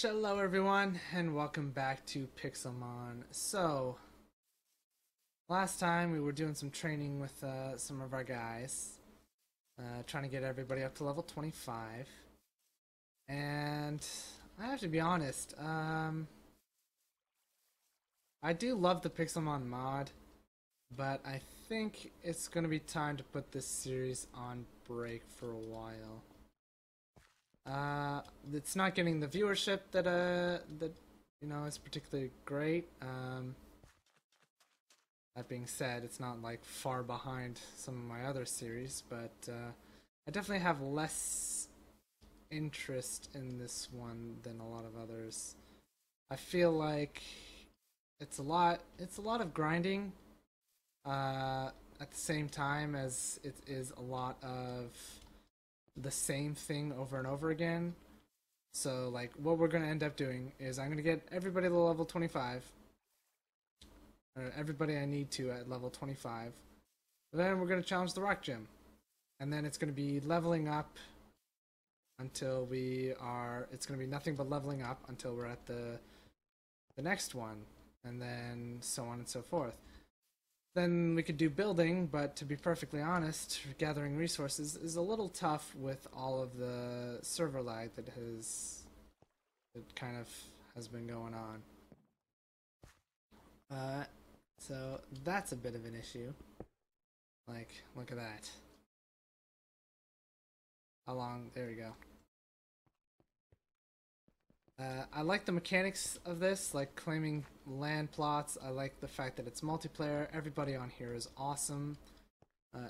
Hello everyone, and welcome back to Pixelmon. So, last time we were doing some training with some of our guys, trying to get everybody up to level 25. And I have to be honest, I do love the Pixelmon mod, but I think it's going to be time to put this series on break for a while. It's not getting the viewership that is particularly great. That being said, it's not like far behind some of my other series, but I definitely have less interest in this one than a lot of others. I feel like it's a lot of grinding at the same time as it is a lot of the same thing over and over again. So like what we're going to end up doing is I'm going to get everybody to level 25, or everybody I need to at level 25. Then we're going to challenge the rock gym, and then it's going to be leveling up until it's going to be nothing but leveling up until we're at the next one, and then so on and so forth. Then we could do building, but to be perfectly honest, gathering resources is a little tough with all of the server lag that kind of has been going on. So that's a bit of an issue. Like, look at that. How long? There we go. I like the mechanics of this, like claiming land plots. I like the fact that it's multiplayer. Everybody on here is awesome.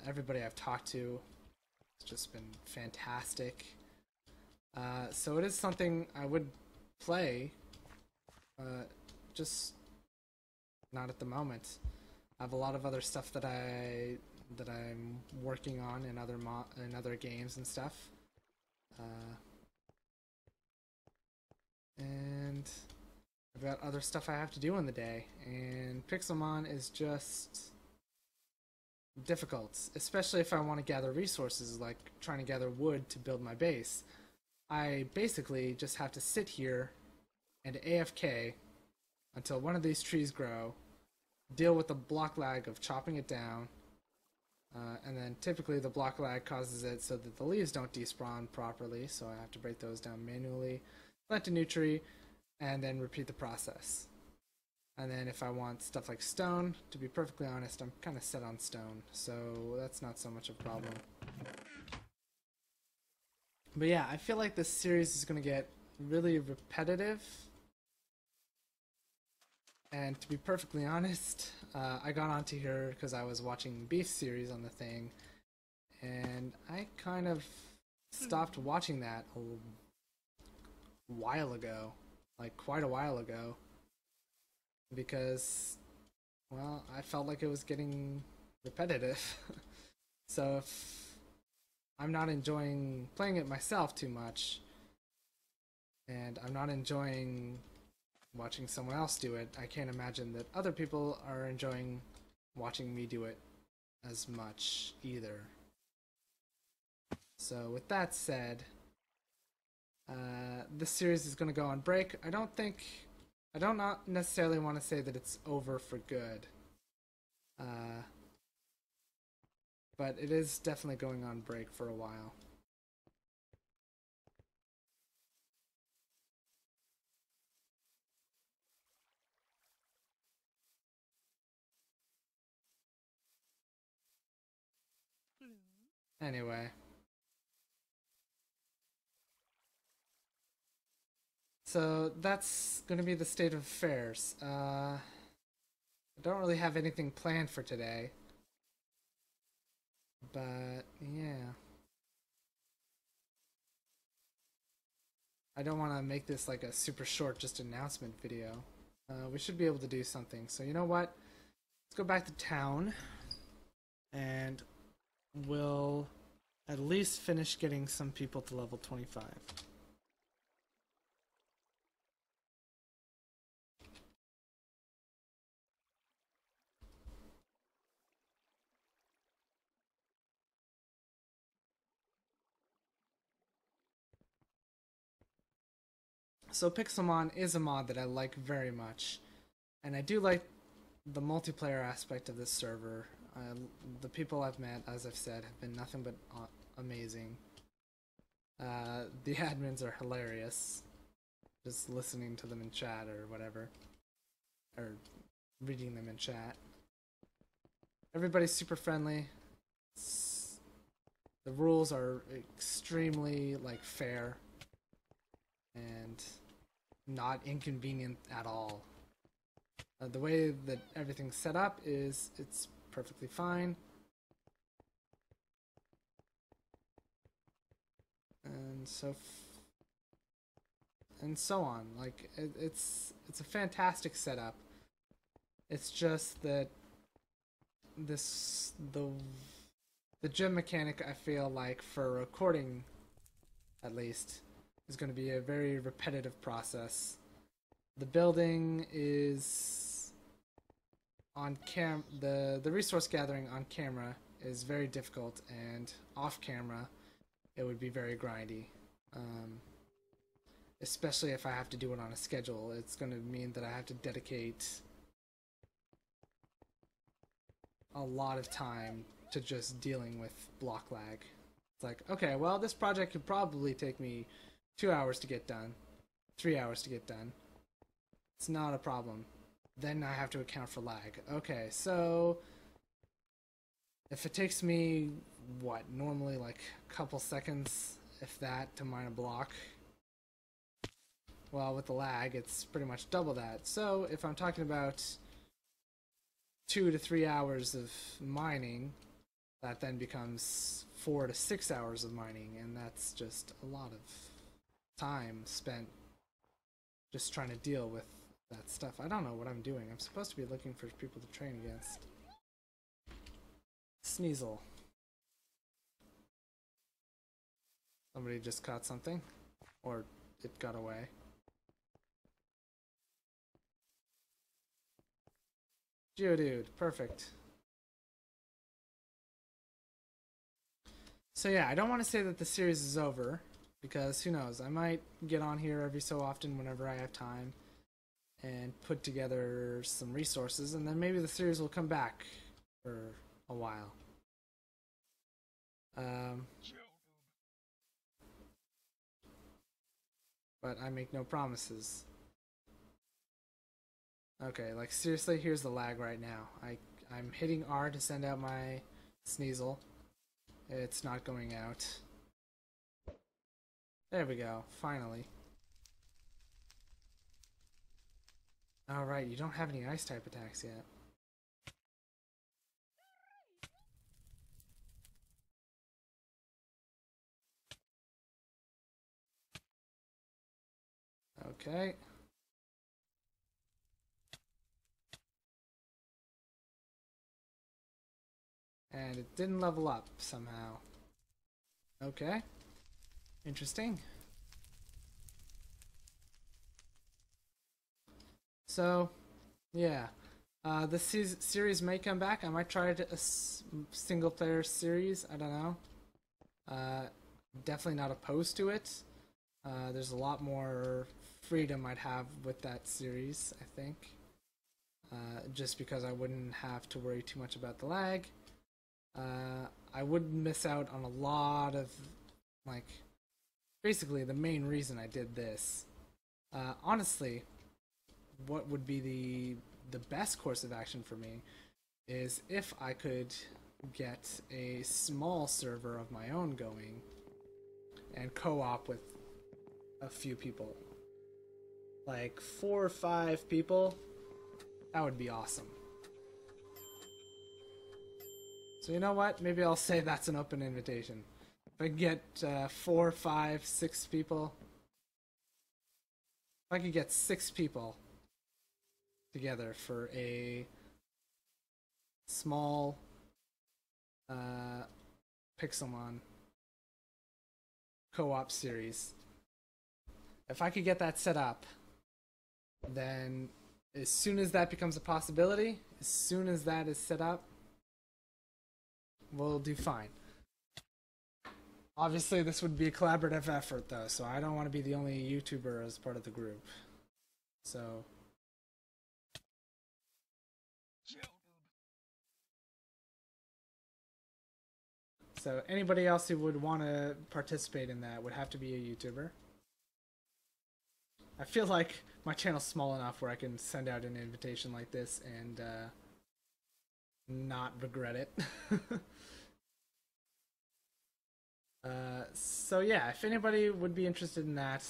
Everybody I've talked to has just been fantastic. So it is something I would play, just not at the moment. I have a lot of other stuff that I'm working on in other games and stuff. And I've got other stuff I have to do in the day, and Pixelmon is just difficult, especially if I want to gather resources, like trying to gather wood to build my base. I basically just have to sit here and AFK until one of these trees grow, deal with the block lag of chopping it down, and then typically the block lag causes it so that the leaves don't despawn properly, so I have to break those down manually, plant a new tree, and then repeat the process. And then if I want stuff like stone, to be perfectly honest, I'm kind of set on stone, so that's not so much of a problem. But yeah, I feel like this series is going to get really repetitive. And to be perfectly honest, I got onto here because I was watching Beef series on the thing, and I kind of stopped watching that a while ago, like quite a while ago, because, well, I felt like it was getting repetitive. So if I'm not enjoying playing it myself too much, and I'm not enjoying watching someone else do it, I can't imagine that other people are enjoying watching me do it as much either. So with that said, this series is going to go on break. I don't not necessarily want to say that it's over for good, but it is definitely going on break for a while. Anyway, so that's going to be the state of affairs. I don't really have anything planned for today, but yeah. I don't want to make this like a super short just announcement video. We should be able to do something. So you know what? Let's go back to town, and we'll at least finish getting some people to level 25. So Pixelmon is a mod that I like very much, and I do like the multiplayer aspect of this server. The people I've met, as I've said, have been nothing but amazing. The admins are hilarious. Just listening to them in chat or whatever, or reading them in chat. Everybody's super friendly. The rules are extremely like fair and not inconvenient at all. The way that everything's set up is it's perfectly fine. And so on. Like it's a fantastic setup. It's just that the gym mechanic, I feel like, for recording at least, is going to be a very repetitive process. The building is on the resource gathering on camera is very difficult, and off camera it would be very grindy. Especially if I have to do it on a schedule. It's going to mean that I have to dedicate a lot of time to just dealing with block lag. It's like, okay, well, this project could probably take me 2 hours to get done, 3 hours to get done. It's not a problem. Then I have to account for lag. Okay, so if it takes me, what, normally like a couple seconds, if that, to mine a block, well, with the lag, it's pretty much double that. So if I'm talking about 2 to 3 hours of mining, that then becomes 4 to 6 hours of mining, and that's just a lot of time spent just trying to deal with that stuff. I don't know what I'm doing. I'm supposed to be looking for people to train against. Sneasel. Somebody just caught something, or it got away. Geodude, perfect. So yeah, I don't want to say that the series is over, because who knows, I might get on here every so often whenever I have time and put together some resources, and then maybe the series will come back for a while. But I make no promises. Okay, like seriously, here's the lag right now. I'm hitting R to send out my Sneasel. It's not going out. There we go, finally. Alright, you don't have any ice type attacks yet. Okay. And it didn't level up somehow. Okay. Interesting. So, yeah. This series may come back. I might try a single player series. I don't know. Definitely not opposed to it. There's a lot more freedom I'd have with that series, I think. Just because I wouldn't have to worry too much about the lag. I would miss out on a lot of, like, basically the main reason I did this. Honestly, what would be the best course of action for me is if I could get a small server of my own going and co-op with a few people. Like 4 or 5 people. That would be awesome. So you know what? Maybe I'll say that's an open invitation. If I get 4, 5, 6 people. If I could get 6 people together for a small Pixelmon co-op series. If I could get that set up, then as soon as that becomes a possibility, as soon as that is set up, we'll do fine. Obviously, this would be a collaborative effort, though, so I don't want to be the only YouTuber as part of the group. So. So anybody else who would want to participate in that would have to be a YouTuber. I feel like my channel's small enough where I can send out an invitation like this and not regret it. So yeah, if anybody would be interested in that,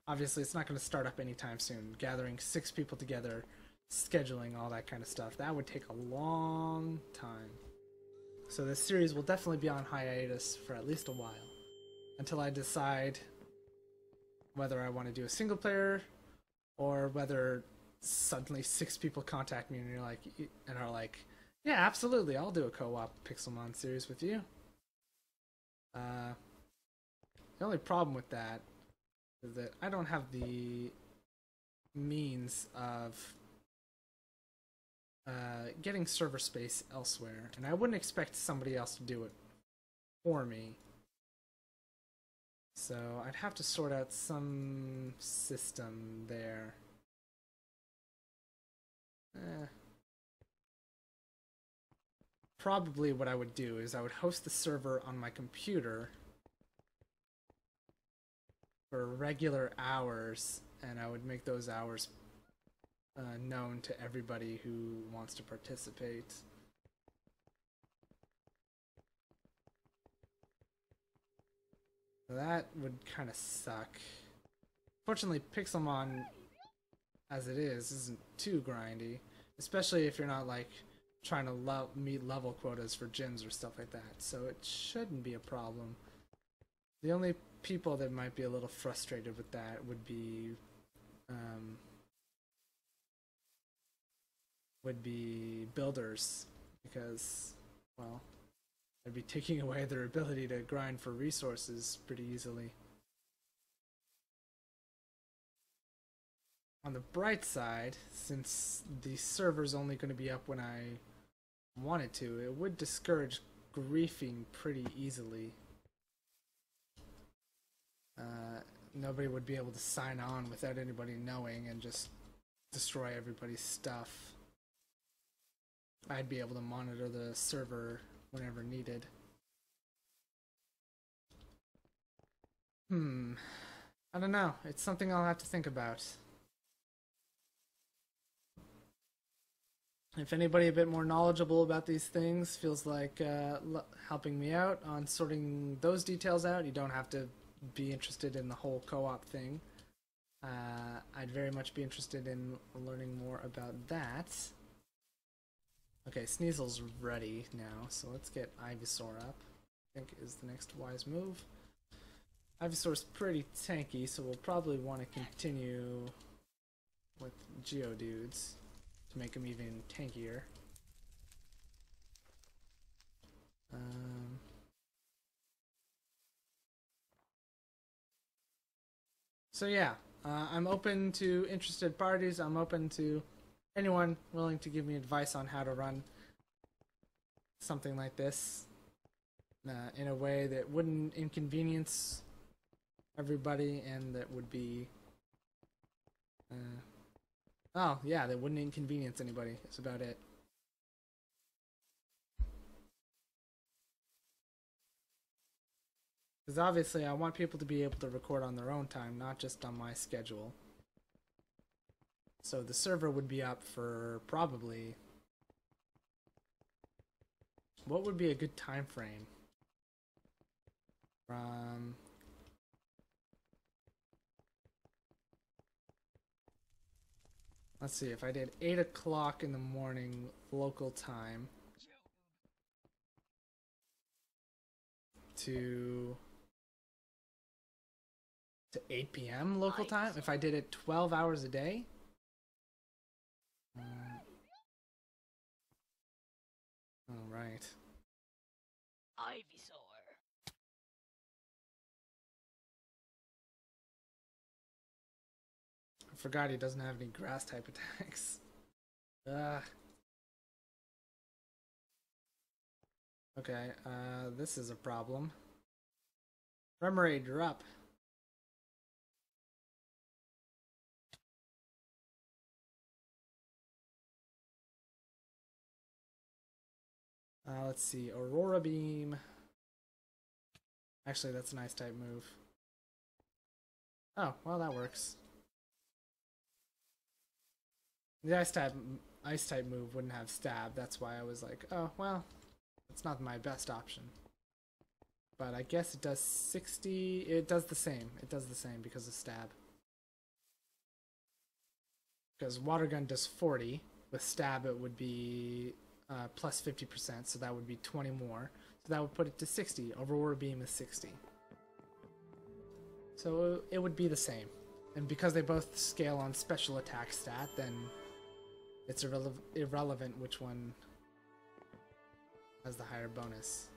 obviously it's not going to start up anytime soon. Gathering 6 people together, scheduling, all that kind of stuff, that would take a long time. So this series will definitely be on hiatus for at least a while, until I decide whether I want to do a single player, or whether suddenly 6 people contact me and are like, yeah, absolutely, I'll do a co-op Pixelmon series with you. The only problem with that is that I don't have the means of getting server space elsewhere, and I wouldn't expect somebody else to do it for me. So I'd have to sort out some system there. Probably what I would do is I would host the server on my computer for regular hours, and I would make those hours known to everybody who wants to participate. So that would kind of suck. Fortunately, Pixelmon, as it is, isn't too grindy, especially if you're not like trying to meet level quotas for gyms or stuff like that. So it shouldn't be a problem. The only people that might be a little frustrated with that would be builders, because, well, I'd be taking away their ability to grind for resources pretty easily. On the bright side, since the server's only going to be up when I want it to, it would discourage griefing pretty easily. Nobody would be able to sign on without anybody knowing and just destroy everybody's stuff. I'd be able to monitor the server whenever needed. I don't know. It's something I'll have to think about. If anybody a bit more knowledgeable about these things feels like helping me out on sorting those details out, you don't have to be interested in the whole co-op thing. I'd very much be interested in learning more about that. Okay, Sneasel's ready now, so let's get Ivysaur up. I think is the next wise move. Ivysaur's pretty tanky, so we'll probably want to continue with Geodudes to make him even tankier. So yeah, I'm open to interested parties. I'm open to anyone willing to give me advice on how to run something like this in a way that wouldn't inconvenience everybody, and that would be oh yeah, that wouldn't inconvenience anybody. That's about it. Because obviously I want people to be able to record on their own time, not just on my schedule. So the server would be up for probably... What would be a good time frame? From... Let's see, if I did 8 o'clock in the morning local time to 8 p.m. local time, if I did it 12 hours a day, all right. Ivysaur. I forgot he doesn't have any grass type attacks. Okay, this is a problem. Remoraid, you're up. Let's see, Aurora Beam. Actually, that's a nice type move. Oh, well, that works. The ice type move wouldn't have stab. That's why I was like, oh, well, it's not my best option. But I guess it does 60. It does the same. It does the same because of stab. Because water gun does 40. With stab, it would be plus 50%, so that would be 20 more. So that would put it to 60. Aurora Beam is 60. So it would be the same. And because they both scale on special attack stat, then it's irrelevant which one has the higher bonus.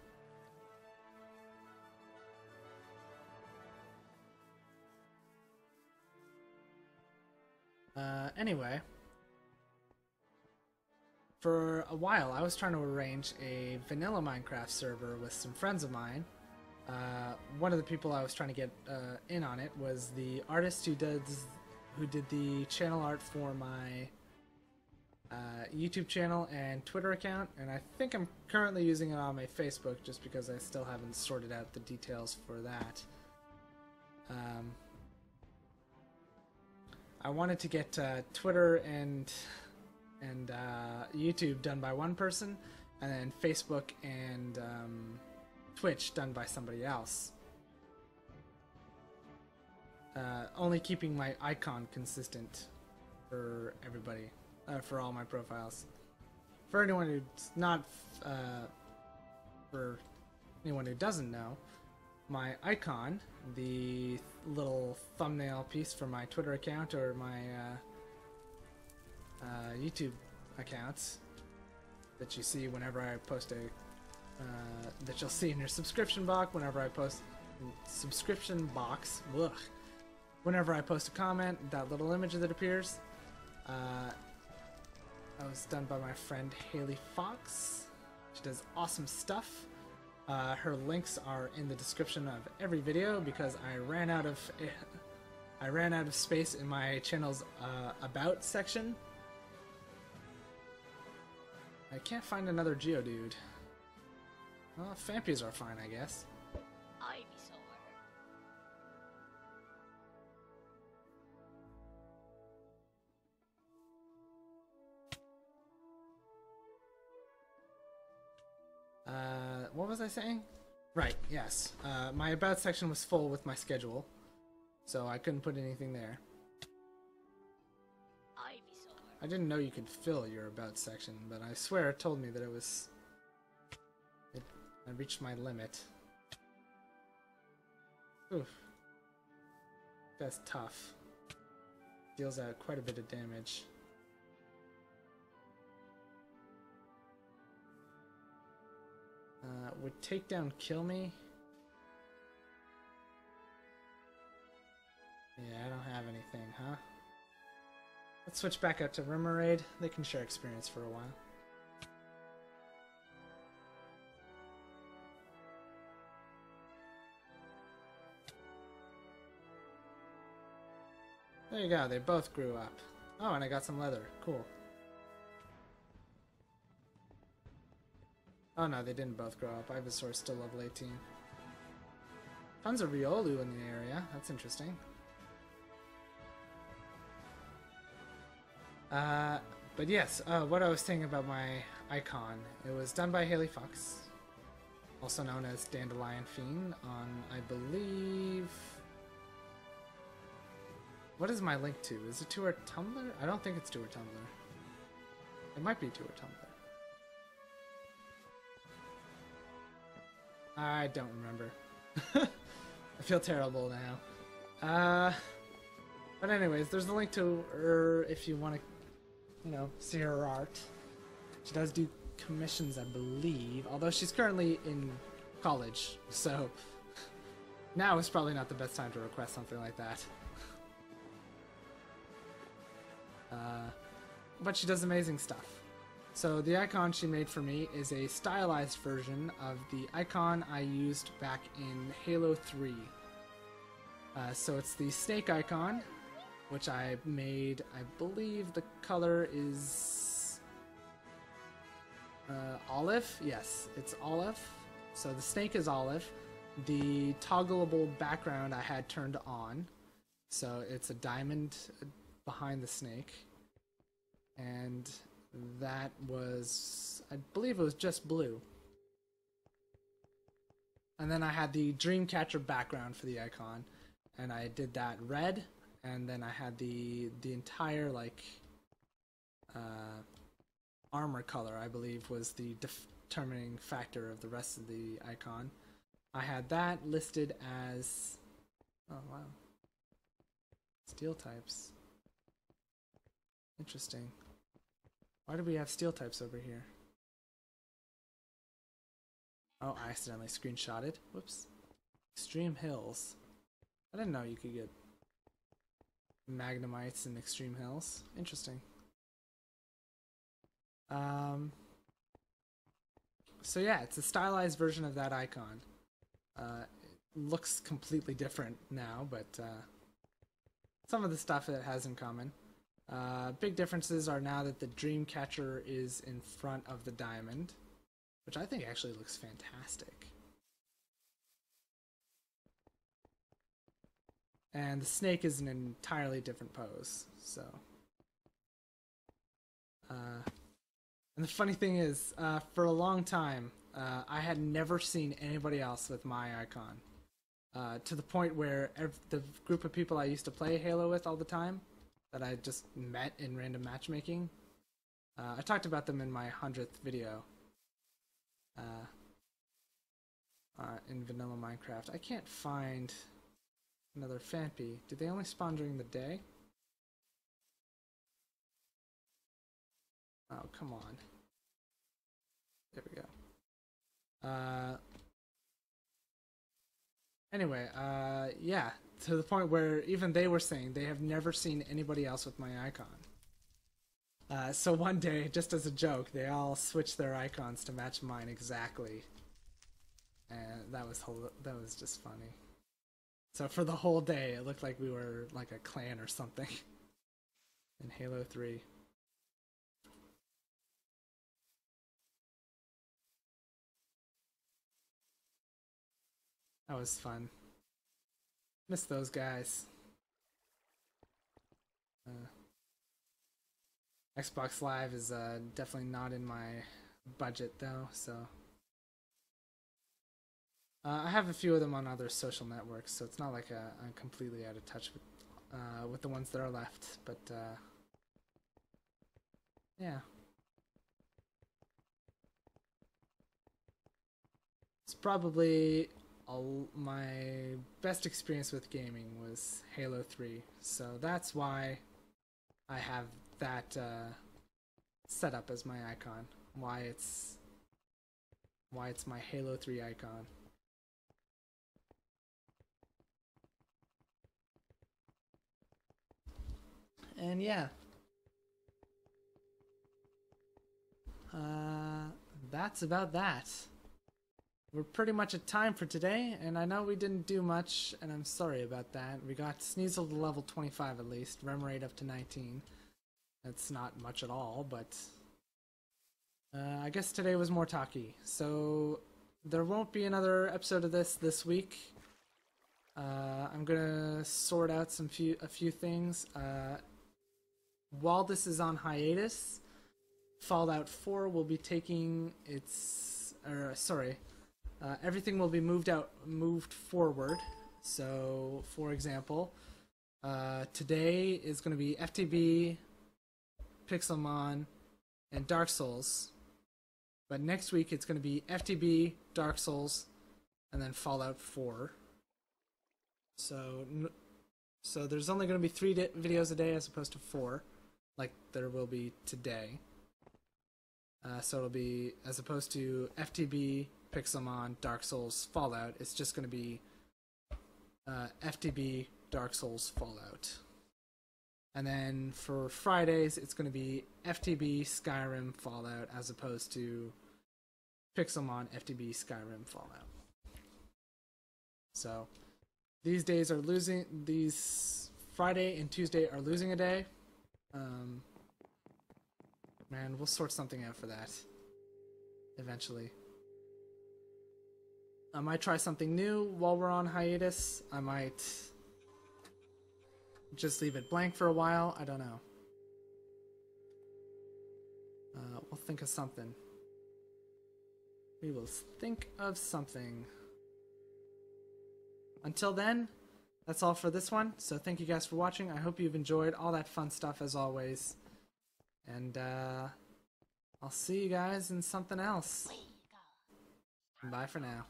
Anyway, for a while I was trying to arrange a vanilla Minecraft server with some friends of mine. One of the people I was trying to get in on it was the artist who did the channel art for my YouTube channel and Twitter account, and I think I'm currently using it on my Facebook just because I still haven't sorted out the details for that. I wanted to get Twitter and YouTube done by one person, and then Facebook and Twitch done by somebody else. Only keeping my icon consistent for everybody, for all my profiles. For anyone who's not, for anyone who doesn't know, my icon, the little thumbnail piece for my Twitter account or my YouTube accounts that you see whenever I post a that you'll see in your subscription box whenever I post whenever I post a comment, that little image that appears that was done by my friend Haley Fox. She does awesome stuff. Her links are in the description of every video because I ran out of space in my channel's about section. I can't find another Geodude. Well, Fampies are fine, I guess. What was I saying? Right, yes. My about section was full with my schedule, so I couldn't put anything there. I didn't know you could fill your about section, but I swear it told me that I reached my limit. Oof. That's tough. Deals out quite a bit of damage. Would takedown kill me? Yeah, I don't have anything, huh? Let's switch back out to Remoraid. They can share experience for a while. There you go, they both grew up. Oh, and I got some leather. Cool. Oh no, they didn't both grow up. Ivysaur's still level 18. Tons of Riolu in the area. That's interesting. But yes, what I was saying about my icon. It was done by Haley Fox, also known as Dandelion Fiend, on, I believe... What is my link to? Is it to her Tumblr? I don't think it's to her Tumblr. It might be to her Tumblr. I don't remember. I feel terrible now. But anyways, there's the link to her if you want to, you know, see her art. She does do commissions, I believe, although she's currently in college, so now is probably not the best time to request something like that. But she does amazing stuff. So the icon she made for me is a stylized version of the icon I used back in Halo 3. So it's the snake icon, which I made, I believe the color is olive. Yes, it's olive. So the snake is olive. The toggleable background I had turned on. So it's a diamond behind the snake. And that was, I believe it was just blue. And then I had the Dreamcatcher background for the icon. And I did that red. And then I had the entire, like, armor color, I believe, was the determining factor of the rest of the icon. I had that listed as, oh wow, steel types. Interesting. Why do we have steel types over here? Oh, I accidentally screenshotted. Whoops. Extreme Hills. I didn't know you could get Magnemites in Extreme Hills. Interesting. So yeah, it's a stylized version of that icon. It looks completely different now, but some of the stuff it has in common. Big differences are now that the Dreamcatcher is in front of the diamond, which I think actually looks fantastic. And the snake is an entirely different pose, so. And the funny thing is, for a long time, I had never seen anybody else with my icon. To the point where the group of people I used to play Halo with all the time, that I just met in random matchmaking, I talked about them in my 100th video in Vanilla Minecraft. I can't find another Fanpy. Do they only spawn during the day? Oh, come on. There we go. Anyway, yeah, to the point where even they were saying they have never seen anybody else with my icon. So one day, just as a joke, they all switched their icons to match mine exactly. And that was just funny. So for the whole day, it looked like we were like a clan or something in Halo 3. That was fun. Miss those guys. Xbox Live is definitely not in my budget though, so I have a few of them on other social networks, so it's not like I'm completely out of touch with the ones that are left. But yeah, it's probably my best experience with gaming was Halo 3, so that's why I have that set up as my icon. Why it's my Halo 3 icon. And yeah, that's about that. We're pretty much at time for today, and I know we didn't do much, and I'm sorry about that. We got Sneasel to level 25 at least, rem rate up to 19. That's not much at all, but I guess today was more talky. So there won't be another episode of this week. I'm gonna sort out a few things. While this is on hiatus, Fallout 4 will be taking everything will be moved forward. So, for example, today is going to be FTB, Pixelmon, and Dark Souls. But next week it's going to be FTB, Dark Souls, and then Fallout 4. So there's only going to be 3 videos a day as opposed to 4, like there will be today. So it'll be, as opposed to FTB, Pixelmon, Dark Souls, Fallout, it's just going to be FTB, Dark Souls, Fallout. And then for Fridays, it's going to be FTB, Skyrim, Fallout, as opposed to Pixelmon, FTB, Skyrim, Fallout. So these days are losing. These Friday and Tuesday are losing a day. Man, we'll sort something out for that eventually. I might try something new while we're on hiatus. I might just leave it blank for a while. I don't know. We'll think of something. We will think of something. Until then, that's all for this one. So thank you guys for watching. I hope you've enjoyed all that fun stuff as always. And I'll see you guys in something else. Bye for now.